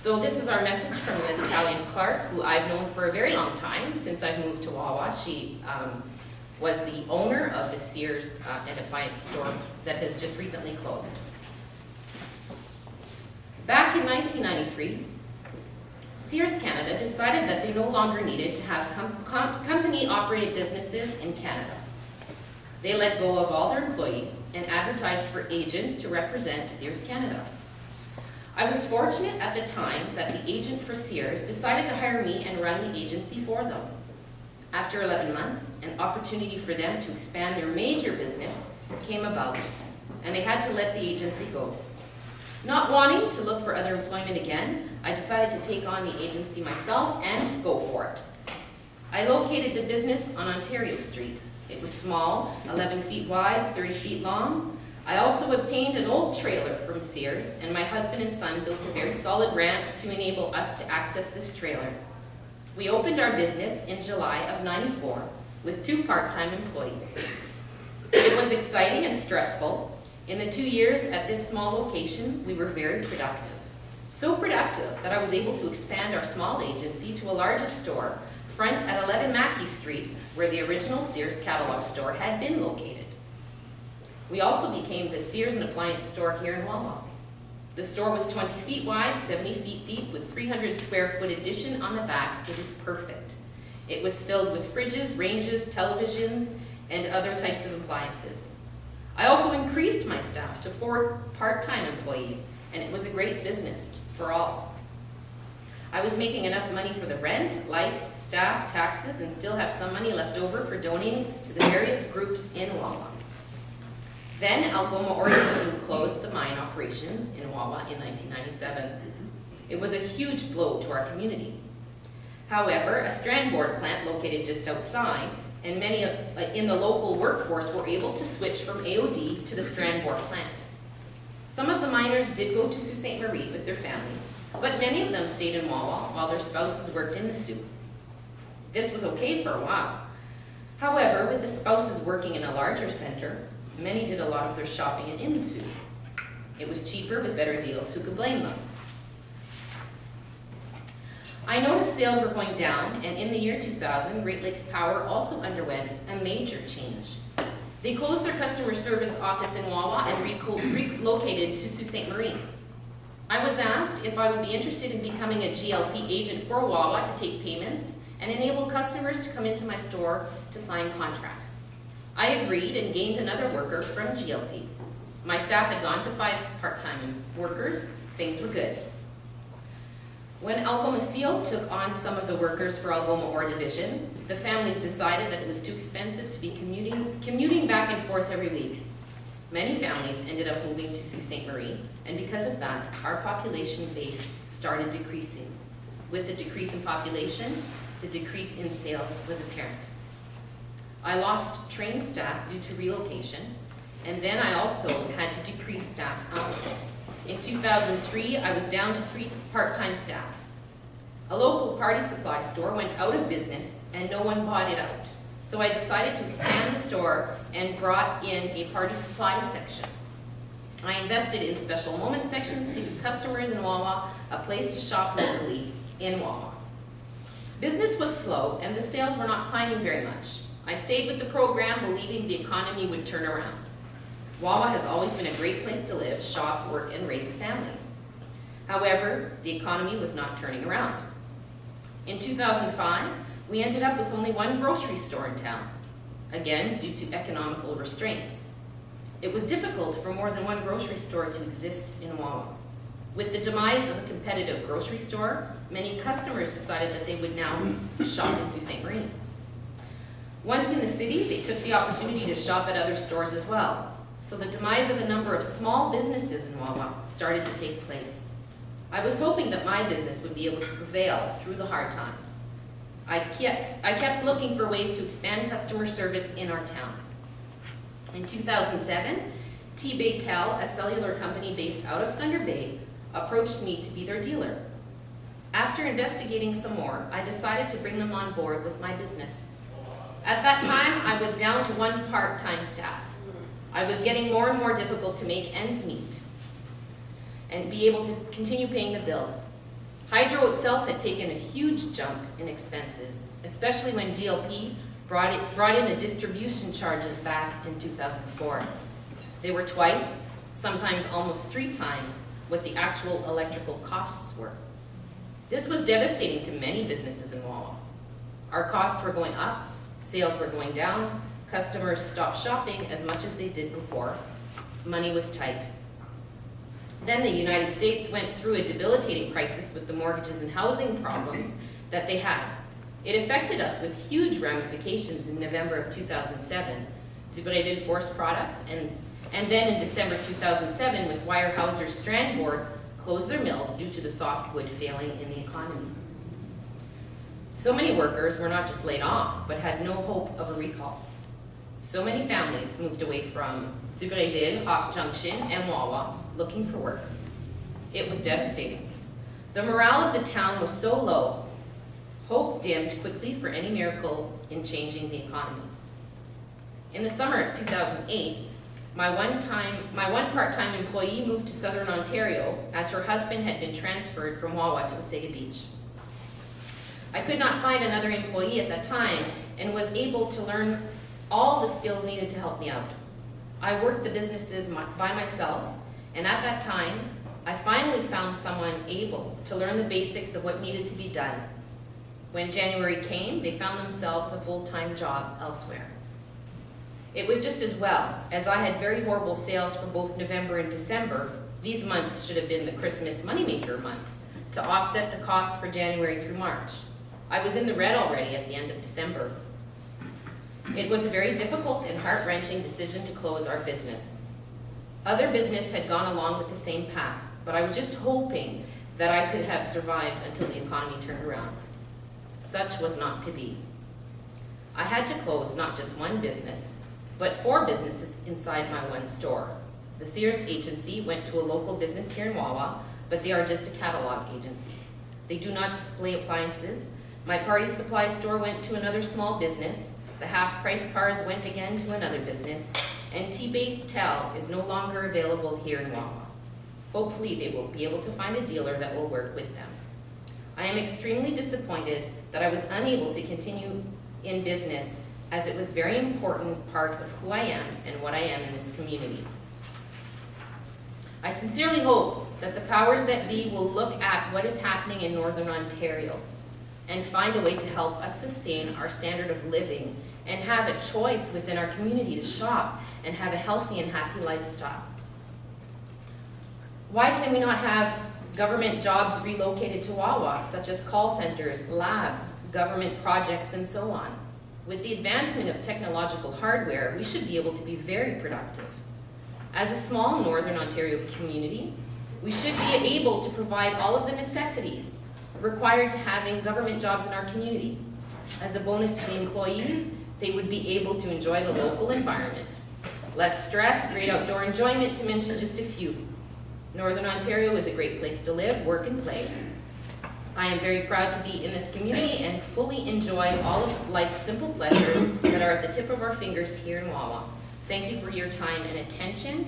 So this is our message from Ms. Talian Clarke, who I've known for a very long time, since I've moved to Wawa. She was the owner of the Sears and appliance store that has just recently closed. Back in 1993, Sears Canada decided that they no longer needed to have company-operated businesses in Canada. They let go of all their employees and advertised for agents to represent Sears Canada. I was fortunate at the time that the agent for Sears decided to hire me and run the agency for them. After 11 months, an opportunity for them to expand their major business came about, and they had to let the agency go. Not wanting to look for other employment again, I decided to take on the agency myself and go for it. I located the business on Ontario Street. It was small, 11 feet wide, 30 feet long. I also obtained an old trailer from Sears, and my husband and son built a very solid ramp to enable us to access this trailer. We opened our business in July of '94 with 2 part-time employees. It was exciting and stressful. In the 2 years at this small location, we were very productive. So productive that I was able to expand our small agency to a larger store, front at 11 Mackey Street, where the original Sears catalog store had been located. We also became the Sears and appliance store here in Wawa. The store was 20 feet wide, 70 feet deep, with 300 square foot addition on the back. It is perfect. It was filled with fridges, ranges, televisions, and other types of appliances. I also increased my staff to 4 part-time employees, and it was a great business for all. I was making enough money for the rent, lights, staff, taxes, and still have some money left over for donating to the various groups in Wawa. Then Algoma Ore Division closed the mine operations in Wawa in 1997. It was a huge blow to our community. However, a strand board plant located just outside, and many in the local workforce were able to switch from AOD to the strand board plant. Some of the miners did go to Sault Ste. Marie with their families, but many of them stayed in Wawa while their spouses worked in the Soo. This was okay for a while. However, with the spouses working in a larger center, many did a lot of their shopping in the Soo. It was cheaper with better deals. Who could blame them? I noticed sales were going down, and in the year 2000, Great Lakes Power also underwent a major change. They closed their customer service office in Wawa and relocated to Sault Ste. Marie. I was asked if I would be interested in becoming a GLP agent for Wawa to take payments and enable customers to come into my store to sign contracts. I agreed and gained another worker from GLP. My staff had gone to 5 part-time workers. Things were good. When Algoma Steel took on some of the workers for Algoma Ore Division, the families decided that it was too expensive to be commuting back and forth every week. Many families ended up moving to Sault Ste. Marie, and because of that, our population base started decreasing. With the decrease in population, the decrease in sales was apparent. I lost trained staff due to relocation, and then I also had to decrease staff hours. In 2003, I was down to 3 part-time staff. A local party supply store went out of business and no one bought it out. So I decided to expand the store and brought in a party supply section. I invested in special moment sections to give customers in Wawa a place to shop locally in Wawa. Business was slow and the sales were not climbing very much. I stayed with the program believing the economy would turn around. Wawa has always been a great place to live, shop, work, and raise a family. However, the economy was not turning around. In 2005, we ended up with only 1 grocery store in town, again due to economical restraints. It was difficult for more than 1 grocery store to exist in Wawa. With the demise of a competitive grocery store, many customers decided that they would now shop in Sault Ste. Marie. Once in the city, they took the opportunity to shop at other stores as well. So the demise of a number of small businesses in Wawa started to take place. I was hoping that my business would be able to prevail through the hard times. I kept looking for ways to expand customer service in our town. In 2007, T-Baytel, a cellular company based out of Thunder Bay, approached me to be their dealer. After investigating some more, I decided to bring them on board with my business. At that time, I was down to 1 part-time staff. I was getting more and more difficult to make ends meet and be able to continue paying the bills. Hydro itself had taken a huge jump in expenses, especially when GLP brought in the distribution charges back in 2004. They were twice, sometimes almost 3 times, what the actual electrical costs were. This was devastating to many businesses in Wawa. Our costs were going up, sales were going down, customers stopped shopping as much as they did before. Money was tight. Then the United States went through a debilitating crisis with the mortgages and housing problems that they had. It affected us with huge ramifications in November of 2007. Degraded forest products, and then in December 2007, with Weyerhaeuser's Strand Board closed their mills due to the softwood failing in the economy. So many workers were not just laid off, but had no hope of a recall. So many families moved away from Dubreuilville, Hawk Junction, and Wawa looking for work. It was devastating. The morale of the town was so low, hope dimmed quickly for any miracle in changing the economy. In the summer of 2008, my one part-time employee moved to Southern Ontario as her husband had been transferred from Wawa to Wasaga Beach. I could not find another employee at that time and was able to learn all the skills needed to help me out. I worked the businesses by myself, and at that time, I finally found someone able to learn the basics of what needed to be done. When January came, they found themselves a full-time job elsewhere. It was just as well, as I had very horrible sales for both November and December. These months should have been the Christmas moneymaker months to offset the costs for January through March. I was in the red already at the end of December. It was a very difficult and heart-wrenching decision to close our business. Other business had gone along with the same path, but I was just hoping that I could have survived until the economy turned around. Such was not to be. I had to close not just one business, but 4 businesses inside my one store. The Sears agency went to a local business here in Wawa, but they are just a catalog agency. They do not display appliances. My party supply store went to another small business. The half-price cards went again to another business. And T-Bait Tel is no longer available here in Wawa. Hopefully they will be able to find a dealer that will work with them. I am extremely disappointed that I was unable to continue in business, as it was a very important part of who I am and what I am in this community. I sincerely hope that the powers that be will look at what is happening in Northern Ontario and find a way to help us sustain our standard of living and have a choice within our community to shop and have a healthy and happy lifestyle. Why can we not have government jobs relocated to Wawa, such as call centers, labs, government projects, and so on? With the advancement of technological hardware, we should be able to be very productive. As a small Northern Ontario community, we should be able to provide all of the necessities required to having government jobs in our community. As a bonus to the employees, they would be able to enjoy the local environment. Less stress, great outdoor enjoyment, to mention just a few. Northern Ontario is a great place to live, work, and play. I am very proud to be in this community and fully enjoy all of life's simple pleasures that are at the tip of our fingers here in Wawa. Thank you for your time and attention.